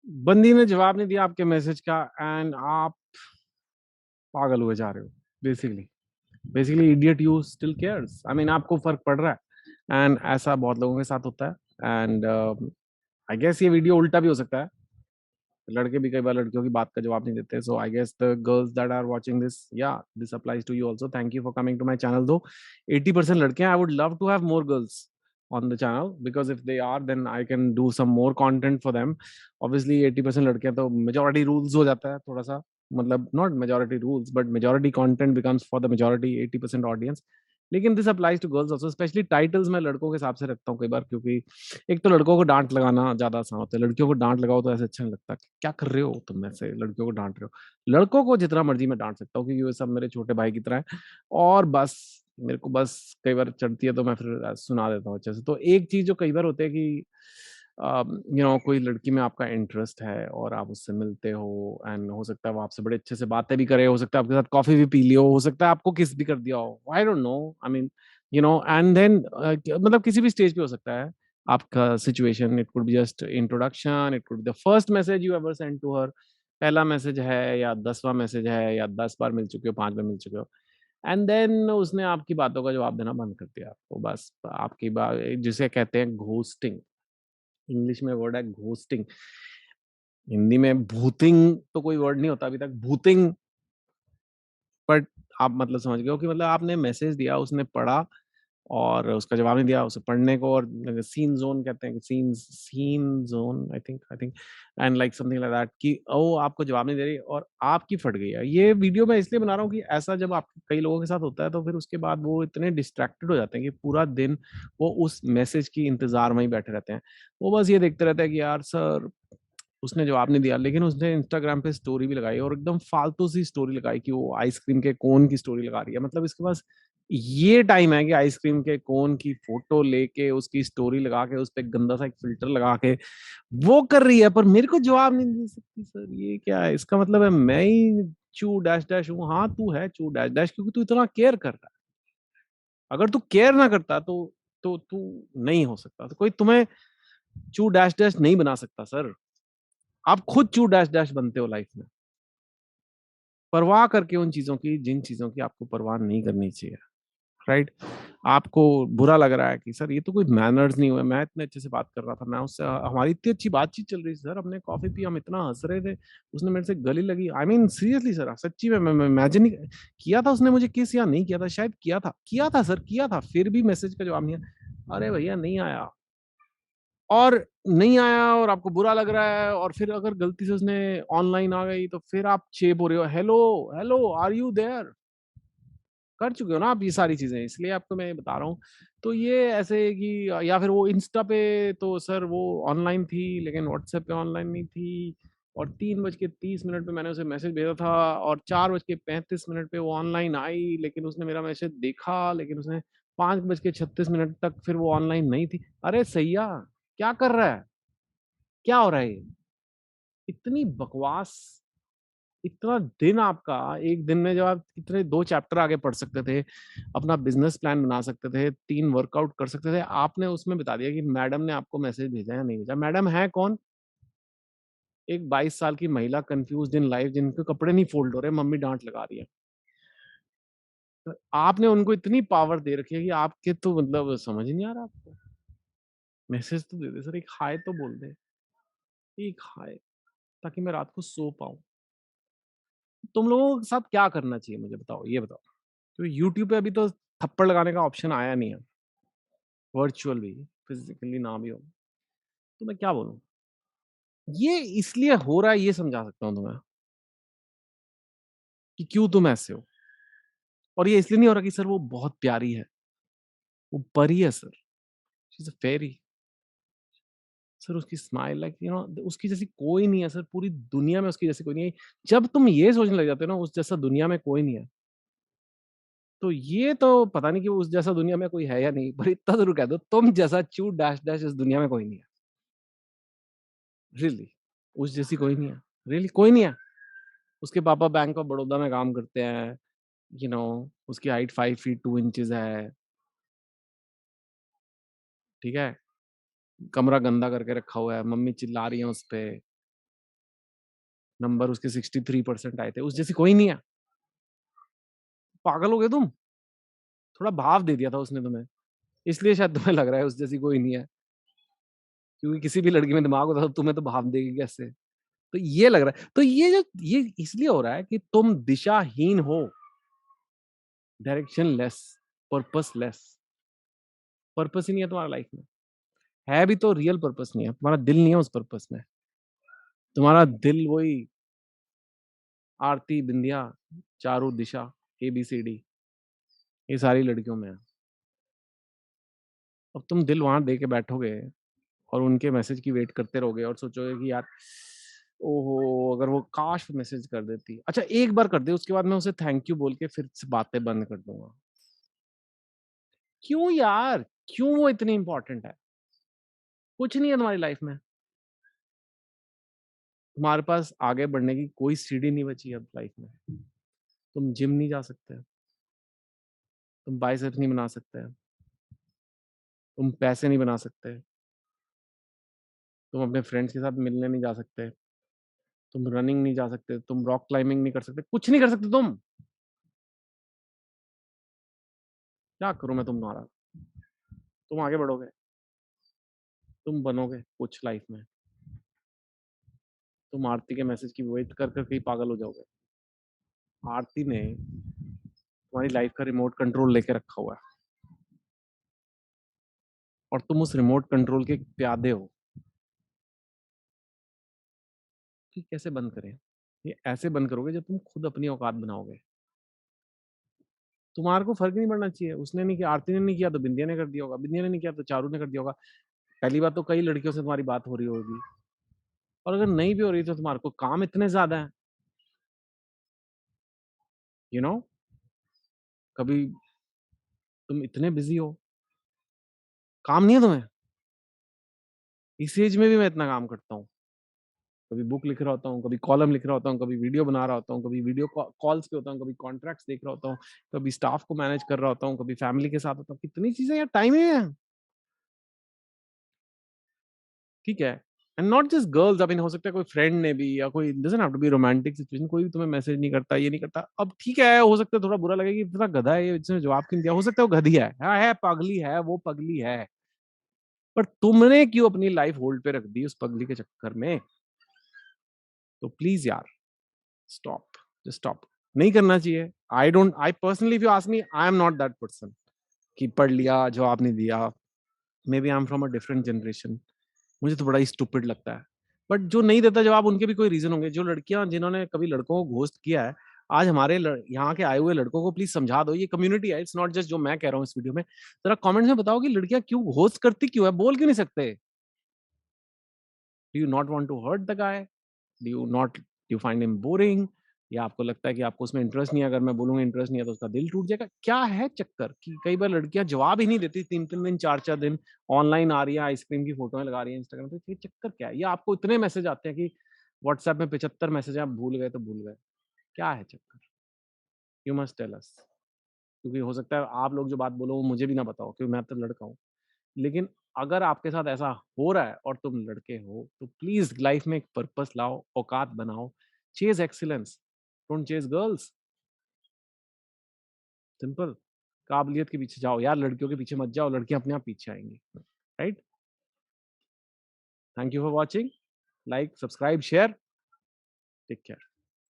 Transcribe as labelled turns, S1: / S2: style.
S1: बंदी ने जवाब नहीं दिया आपके मैसेज का एंड आप पागल हुए जा रहे हो। Basically basically idiot, you still cares. I mean आपको फर्क पड़ रहा है एंड ऐसा बहुत लोगों के साथ होता है। एंड आई गेस ये वीडियो उल्टा भी हो सकता है। लड़के भी कई बार लड़कियों की बात का जवाब नहीं देते। So I guess the girls that are watching this, या this applies to you also. Thank you for coming to my channel. Though 80% लड़के हैं, I would love to have more girls on the channel because if they are then I can do some more content for them. Obviously 80% लड़के हैं तो majority rules हो जाता है थोड़ा सा, मतलब not majority rules but majority content becomes for the majority 80% audience. लेकिन this applies to girls also. Specially titles मैं लड़कों के हिसाब से रखता हूँ कई बार, क्योंकि एक तो लड़कों को डांट लगाना ज्यादा आसान होता है। लड़कियों को डांट लगाओ तो ऐसे अच्छा नहीं लगता कि क्या कर रहे हो तुम, ऐसे लड़कियों को डांट रहे हो। लड़कों को जितना मर्जी मैं डांट सकता हूँ क्योंकि वो सब मेरे छोटे भाई की तरह है। और बस मेरे को बस कई बार चढ़ती है तो मैं फिर सुना देता हूँ अच्छे से। तो एक चीज जो कई बार होती है कि कोई लड़की में आपका इंटरेस्ट है और आप उससे मिलते हो एंड हो सकता है वो आपसे बड़े अच्छे से बातें भी करे, हो सकता है आपके साथ कॉफी भी पी लियो, हो सकता है आपको किस भी कर दिया हो, I don't know. I mean and then मतलब किसी भी स्टेज पे हो सकता है आपका situation. It could be just introduction, it could be the first message you ever send to her. पहला मैसेज है या 10वां मैसेज है या 10 बार मिल चुके हो, 5 बार मिल चुके हो, एंड देन उसने आपकी बातों का जवाब देना बंद कर दिया। आपको बस आपकी बात, जिसे कहते हैं घोस्टिंग, इंग्लिश में वर्ड है घोस्टिंग। हिंदी में भूतिंग तो कोई वर्ड नहीं होता अभी तक, भूतिंग। बट आप मतलब समझ गए हो कि मतलब आपने मैसेज दिया, उसने पढ़ा और उसका जवाब नहीं दिया उसे पढ़ने को, और सीन जोन कहते हैं कि seen zone, I think and like something like that, कि ओ आपको जवाब नहीं दे रही और आपकी फट गई है। ये वीडियो मैं इसलिए बना रहा हूँ कि ऐसा जब आप कई लोगों के साथ होता है तो फिर उसके बाद वो इतने डिस्ट्रैक्टेड हो जाते हैं कि पूरा दिन वो उस मैसेज की इंतजार में ही बैठे रहते हैं। वो बस ये देखते रहते हैं कि यार सर उसने जवाब नहीं दिया, लेकिन उसने इंस्टाग्राम पे स्टोरी भी लगाई और एकदम फालतू सी स्टोरी लगाई कि वो आइसक्रीम के कोन की स्टोरी लगा रही है। मतलब इसके पास ये टाइम है कि आइसक्रीम के कोन की फोटो लेके उसकी स्टोरी लगा के उस पर गंदा सा एक फिल्टर लगा के वो कर रही है, पर मेरे को जवाब नहीं दे सकती। सर ये क्या है? इसका मतलब है मैं ही चू डैश डैश हूँ? हाँ तू है चू डैश डैश क्योंकि तू इतना केयर कर रहा है। अगर तू केयर ना करता तो तू नहीं हो सकता। तो कोई तुम्हें चू डैश डैश नहीं बना सकता सर। आप खुद चू डैश डैश बनते हो लाइफ में, परवाह करके उन चीजों की जिन चीजों की आपको परवाह नहीं करनी चाहिए। राइट? आपको बुरा लग रहा है कि सर ये तो कोई मैनर्स नहीं हुए, मैं इतने अच्छे से बात कर रहा था, मैं उससे हमारी इतनी अच्छी बातचीत चल रही थी सर, हमने कॉफी पी, हम इतना हंस रहे थे, उसने मेरे से गली लगी। आई मीन सीरियसली सर, सच्ची में मैं इमेजिन नहीं किया था उसने मुझे किस या नहीं किया था, शायद किया था सर, किया था, फिर भी मैसेज का जवाब नहीं आया। अरे भैया नहीं आया, और नहीं आया और आपको बुरा लग रहा है, और फिर अगर गलती से उसने ऑनलाइन आ गई तो फिर आप चेप हो रहे हो, hello hello are you there. कर चुके हो ना आप ये सारी चीजें, इसलिए आपको मैं बता रहा हूँ। तो ये ऐसे कि या फिर वो इंस्टा पे तो सर वो ऑनलाइन थी लेकिन व्हाट्सएप पे ऑनलाइन नहीं थी, और 3:30 पे मैंने उसे मैसेज भेजा था और 4:35 पे वो ऑनलाइन आई, लेकिन उसने मेरा मैसेज देखा, लेकिन उसने 5:36 तक फिर वो ऑनलाइन नहीं थी। अरे सैया क्या कर रहा है, क्या हो रहा है ये? इतनी बकवास। इतना दिन आपका, एक दिन में जब आप कितने 2 चैप्टर आगे पढ़ सकते थे, अपना बिजनेस प्लान बना सकते थे, 3 वर्कआउट कर सकते थे, आपने उसमें बता दिया कि मैडम ने आपको मैसेज भेजा या नहीं भेजा। मैडम है कौन? एक 22 साल की महिला कंफ्यूज इन लाइफ जिनके कपड़े नहीं फोल्ड हो रहे, मम्मी डांट लगा रही है। तो आपने उनको इतनी पावर दे रखी है कि आपके तो मतलब समझ ही नहीं आ रहा आपको। मैसेज तो दे दे सर, एक हाय तो बोल दे, एक हाय, ताकि मैं रात को सो पाऊं। तुम लोगों के साथ क्या करना चाहिए मुझे बताओ, ये बताओ। तो यूट्यूब पे अभी तो थप्पड़ लगाने का ऑप्शन आया नहीं है, वर्चुअल भी, फिजिकली ना भी हो। तो मैं क्या बोलूं? ये इसलिए हो रहा है, ये समझा सकता हूँ तुम्हें कि क्यों तुम ऐसे हो। और ये इसलिए नहीं हो रहा कि सर वो बहुत प्यारी है, वो परी है sir, she is a fairy. Sir उसकी स्माइल लाइक उसकी जैसी कोई नहीं है सर, पूरी दुनिया में उसकी जैसी कोई नहीं है। जब तुम ये सोचने लग जाते हो ना उस जैसा दुनिया में कोई नहीं है, तो ये तो पता नहीं कि उस जैसा दुनिया में कोई है या नहीं, पर इतना जरूर कह दो तुम जैसा चू डैश डैश इस दुनिया में कोई नहीं है। रियली उस जैसी कोई नहीं है, रियली कोई नहीं है। उसके पापा बैंक ऑफ बड़ौदा में काम करते हैं, उसकी हाइट 5 फीट 2 इंचेस है। ठीक है, कमरा गंदा करके रखा हुआ है, मम्मी चिल्ला रही है उस पे, नंबर उसके 63% आए थे, उस जैसी कोई नहीं है। पागल हो गए तुम? थोड़ा भाव दे दिया था उसने तुम्हें, इसलिए शायद तुम्हें लग रहा है उस जैसी कोई नहीं है। क्योंकि किसी भी लड़की में दिमाग होता तो तुम्हें तो भाव देगी कैसे? तो ये लग रहा है, तो ये इसलिए हो रहा है कि तुम दिशाहीन हो, directionless, purposeless. Purpose ही नहीं है तुम्हारा लाइफ में। है भी तो रियल पर्पस नहीं है, तुम्हारा दिल नहीं है उस पर्पस में। तुम्हारा दिल वही आरती, बिंदिया, चारों दिशा, ABCD, ये सारी लड़कियों में है। अब तुम दिल वहां दे के बैठोगे और उनके मैसेज की वेट करते रहोगे और सोचोगे कि यार, ओहो, अगर वो काश मैसेज कर देती। अच्छा, एक बार कर दे, उसके बाद मैं उसे थैंक यू बोल के फिर से बातें बंद कर दूंगा। क्यों यार? क्यों वो इतनी इंपॉर्टेंट है? कुछ नहीं है तुम्हारी लाइफ में। तुम्हारे पास आगे बढ़ने की कोई सीढ़ी नहीं बची अब लाइफ में। तुम जिम नहीं जा सकते, तुम बाइसेप्स नहीं बना सकते, तुम पैसे नहीं बना सकते, तुम अपने फ्रेंड्स के साथ मिलने नहीं जा सकते, तुम रनिंग नहीं जा सकते, तुम रॉक क्लाइंबिंग नहीं कर सकते, कुछ नहीं कर सकते तुम। क्या करूं मैं तुम्हारा? तुम आगे बढ़ोगे, तुम बनोगे कुछ लाइफ में। तुम आरती के मैसेज की वेट कर कर के ही पागल हो जाओगे। आरती ने तुम्हारी लाइफ का रिमोट कंट्रोल लेके रखा हुआ है और तुम उस रिमोट कंट्रोल के प्यादे हो। कि कैसे बंद करें? ये ऐसे बंद करोगे जब तुम खुद अपनी औकात बनाओगे। तुम्हारे को फर्क नहीं पड़ना चाहिए, उसने नहीं किया, आरती ने नहीं किया तो बिंदिया ने कर दिया होगा, बिंदिया ने नहीं किया तो चारू ने कर दिया होगा। पहली बात तो कई लड़कियों से तुम्हारी बात हो रही होगी, और अगर नहीं भी हो रही तो तुम्हारे को काम इतने ज्यादा है, यू नो कभी तुम इतने बिजी हो, काम नहीं है तुम्हें। इस एज में भी मैं इतना काम करता हूँ। कभी बुक लिख रहा होता हूँ, कभी कॉलम लिख रहा होता हूँ, कभी वीडियो बना रहा होता हूँ, कभी वीडियो कॉल्स पे होता हूँ, कभी कॉन्ट्रैक्ट्स देख रहा होता हूँ, कभी स्टाफ को मैनेज कर रहा होता हूँ, कभी फैमिली के साथ होता हूँ। कितनी चीजें यार, टाइम ही है। ठीक है। And not just girls, I mean हो सकता है कोई फ्रेंड ने भी, या कोई doesn't have to be romantic situation, कोई भी तुम्हें मैसेज नहीं करता, ये नहीं करता, अब ठीक है, हो सकता है थोड़ा बुरा लगे कि इतना गधा है ये, इसने जवाब क्यों दिया, हो सकता है वो गधी है, हाँ है, पगली है, वो पगली है। पर तुमने क्यों अपनी लाइफ होल्ड पे रख दी उस पगली के चक्कर में? तो प्लीज यार, स्टॉप, जस्ट स्टॉप। नहीं करना चाहिए। I personally, if you ask me, I am not that person कि पढ़ लिया, जवाब नहीं दिया। Maybe I am from a different generation, मुझे तो बड़ा ही स्टूपिड लगता है। बट जो नहीं देता जवाब, उनके भी कोई रीजन होंगे। जो लड़कियां जिन्होंने कभी लड़कों को घोस्ट किया है, आज हमारे यहाँ के आए हुए लड़कों को प्लीज समझा दो, ये कम्युनिटी है, इट्स नॉट जस्ट जो मैं कह रहा हूँ इस वीडियो में। जरा कमेंट्स में बताओ कि लड़कियां क्यों घोस्ट करती, क्यों है, बोल क्यों नहीं सकते? Do you not want to hurt the guy? Do you find him boring? या आपको लगता है कि आपको उसमें इंटरेस्ट नहीं है, अगर मैं बोलूंगा इंटरेस्ट नहीं है तो उसका दिल टूट जाएगा? क्या है चक्कर कि कई बार लड़कियां जवाब ही नहीं देती, 3-3 दिन, 4-4 दिन ऑनलाइन आ रही है, आइसक्रीम की फोटो लगा रही है इंस्टाग्राम पे, तो ये चक्कर क्या है? या आपको इतने मैसेज आते हैं कि व्हाट्सएप में 75 मैसेज आप भूल गए तो भूल गए? क्या है चक्कर? You must tell us. क्योंकि हो सकता है आप लोग जो बात बोलो वो मुझे भी ना बताओ, क्योंकि मैं तो लड़का हूँ। लेकिन अगर आपके साथ ऐसा हो रहा है और तुम लड़के हो, तो प्लीज लाइफ में एक पर्पस लाओ, औकात बनाओ, chase excellence, don't chase girls. Simple. काबिलियत के पीछे जाओ यार, लड़कियों के पीछे मत जाओ, लड़कियां अपने आप पीछे आएंगी। Right. Thank you for watching. Like, subscribe, share. Take care.